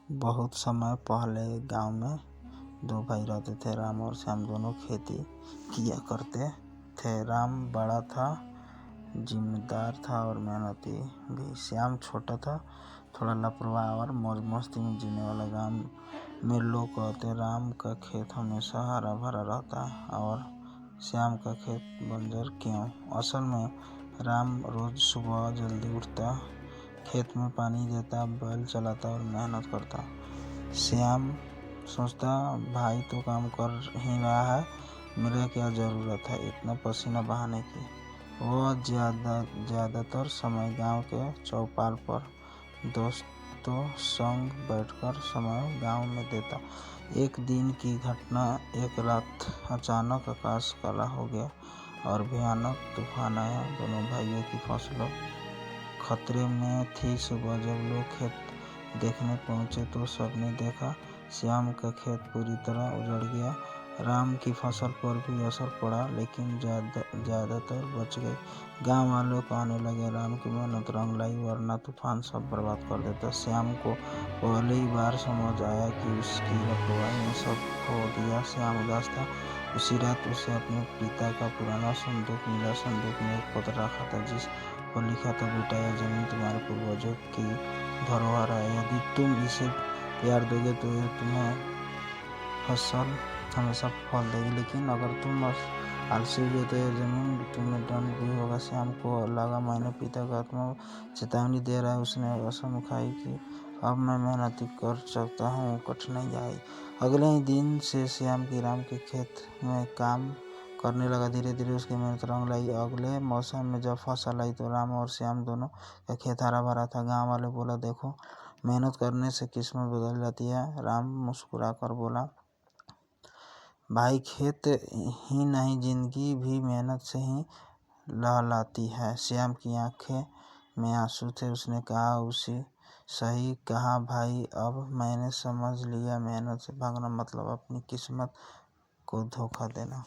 बहुत समय पहले एक गांव में दो भाई रहते थे। राम और श्याम दोनों खेती किया करते थे। राम बड़ा था, जिम्मेदार था और मेहनती भी। श्याम छोटा था, थोड़ा लापरवाह और मौज मस्ती में जीने वाला। गांव में लोग कहते राम का खेत हमेशा हरा भरा रहता है और श्याम का खेत बंजर क्यों। असल में राम रोज सुबह जल्दी उठता, खेत में पानी देता, बैल चलाता और मेहनत करता। श्याम सोचता भाई तो काम कर ही रहा है, मेरा क्या ज़रूरत है इतना पसीना बहाने की। वह ज़्यादातर समय गांव के चौपाल पर दोस्तों संग बैठकर समय गांव में देता। एक दिन की घटना, एक रात अचानक आकाश काला हो गया और भयानक तूफान आया। दोनों भाइयों की फसलों खतरे में थी। सुबह जब लोग खेत देखने पहुंचे तो सबने देखा श्याम का खेत पूरी तरह उजड़ गया। राम की फसल पर भी असर पड़ा, लेकिन ज़्यादातर बच गई। गांव वाले कहने लगे राम की मेहनत रंग लाई, वरना तूफान सब बर्बाद कर देता। श्याम को पहली बार समझ आया कि उसकी लापरवाही ने सब खो दिया। श्याम उदास था। उसी रात उसे अपने पिता का पुराना संदूक मिला। संदूक में एक पत्र रखा था जिस पर लिखा था, बेटा यह जमीन तुम्हारे पूर्वजों की धरोहर है। यदि तुम इसे प्यार दोगे तो यह तुम्हें फसल हमेशा फल देगी, लेकिन अगर तुम आलसी हुए तो यह जमीन तुम्हें दंड भी होगा। श्याम को लगा मैंने पिता का आत्मा चेतावनी दे रहा है। उसने कसम खाई कि अब मैं मेहनत कर सकता हूँ, कठिनाई आई। अगले ही दिन से श्याम की राम के खेत में काम करने लगा। धीरे धीरे उसकी मेहनत रंग लाई। अगले मौसम में जब फसल आई तो राम और श्याम दोनों का खेत हरा भरा था। गांव वाले बोला, देखो मेहनत करने से किस्मत बदल जाती है। राम मुस्कुराकर बोला, भाई खेत ही नहीं, जिंदगी भी मेहनत से ही लहलाती है। श्याम की आंखें में आंसू थे। उसने कहा, उसी सही कहा भाई, अब मैंने समझ लिया मेहनत से भागना मतलब अपनी किस्मत को धोखा देना।